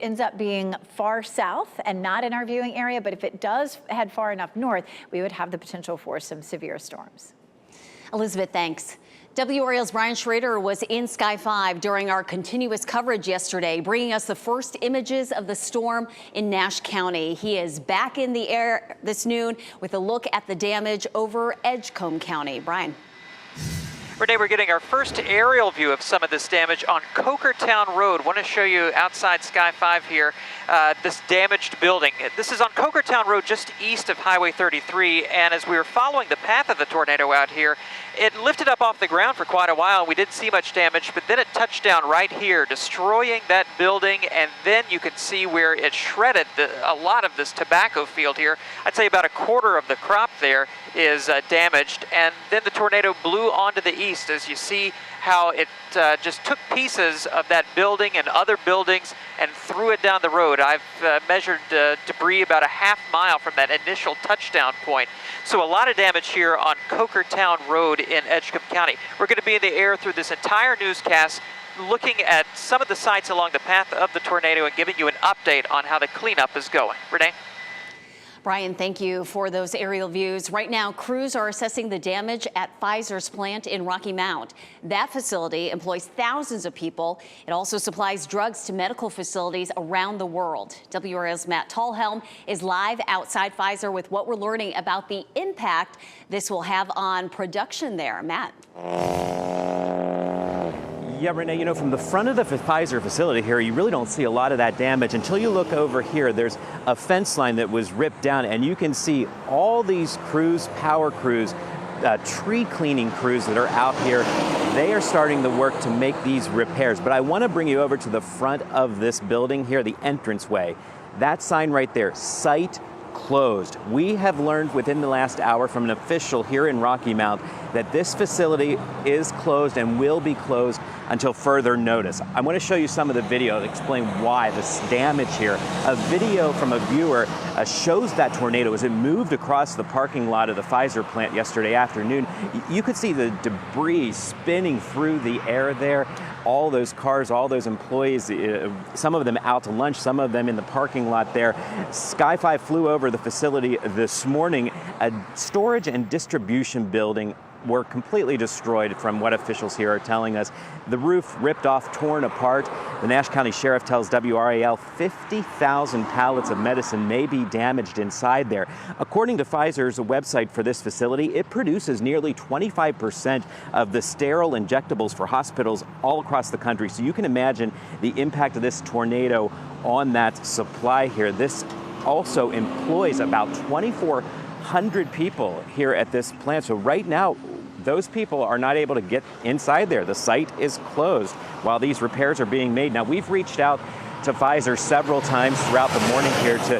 ends up being far south and not in our viewing area, but if it does head far enough north, we would have the potential for some severe storms. Elizabeth, thanks. WRAL's Brian Schrader was in Sky 5 during our continuous coverage yesterday, bringing us the first images of the storm in Nash County. He is back in the air this noon with a look at the damage over Edgecombe County. Brian. Renee, we're getting our first aerial view of some of this damage on Cokertown Road. Want to show you outside Sky 5 here, this damaged building. This is on Cokertown Road, just east of Highway 33, and as we were following the path of the tornado out here, it lifted up off the ground for quite a while. We didn't see much damage, but then it touched down right here, destroying that building, and then you can see where it shredded a lot of this tobacco field here. I'd say about a quarter of the crop there is damaged, and then the tornado blew onto the east, as you see how it just took pieces of that building and other buildings and threw it down the road. I've measured debris about a half mile from that initial touchdown point. So a lot of damage here on Cokertown Road in Edgecombe County. We're going to be in the air through this entire newscast, looking at some of the sites along the path of the tornado and giving you an update on how the cleanup is going. Renee? Brian, thank you for those aerial views. Right now, crews are assessing the damage at Pfizer's plant in Rocky Mount. That facility employs thousands of people. It also supplies drugs to medical facilities around the world. WRAL's Matt Tallhelm is live outside Pfizer with what we're learning about the impact this will have on production there. Matt. Yeah, Renee, you know, from the front of the Pfizer facility here, you really don't see a lot of that damage until you look over here. There's a fence line that was ripped down, and you can see all these crews, power crews, tree cleaning crews that are out here. They are starting the work to make these repairs. But I want to bring you over to the front of this building here, the entranceway. That sign right there, site closed. We have learned within the last hour from an official here in Rocky Mount that this facility is closed and will be closed until further notice. I want to show you some of the video to explain why this damage here. A video from a viewer shows that tornado as it moved across the parking lot of the Pfizer plant yesterday afternoon. You could see the debris spinning through the air there. All those cars, all those employees, some of them out to lunch, some of them in the parking lot there. Sky 5 flew over the facility this morning. A storage and distribution building were completely destroyed from what officials here are telling us. The roof ripped off, torn apart. The Nash County Sheriff tells WRAL 50,000 pallets of medicine may be damaged inside there. According to Pfizer's website for this facility, it produces nearly 25% of the sterile injectables for hospitals all across the country. So you can imagine the impact of this tornado on that supply here. This also employs about 2,400 people here at this plant. So right now, those people are not able to get inside there. The site is closed while these repairs are being made. Now, we've reached out to Pfizer several times throughout the morning here to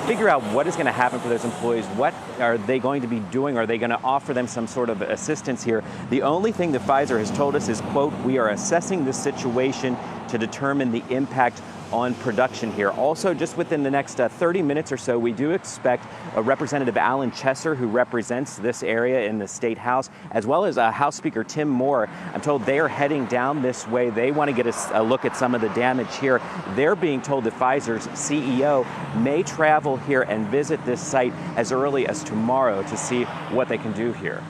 figure out what is going to happen for those employees. What are they going to be doing? Are they going to offer them some sort of assistance here? The only thing that Pfizer has told us is, quote, we are assessing this situation to determine the impact on production here. Also, just within the next 30 minutes or so, we do expect Representative Alan Chesser, who represents this area in the State House, as well as House Speaker Tim Moore. I'm told they are heading down this way. They want to get a look at some of the damage here. They're being told that Pfizer's CEO may travel here and visit this site as early as tomorrow to see what they can do here.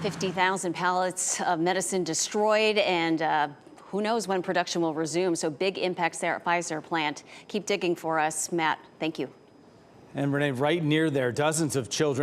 50,000 pallets of medicine destroyed, and who knows when production will resume. So big impacts there at Pfizer plant. Keep digging for us, Matt. Thank you. And Renee, right near there, dozens of children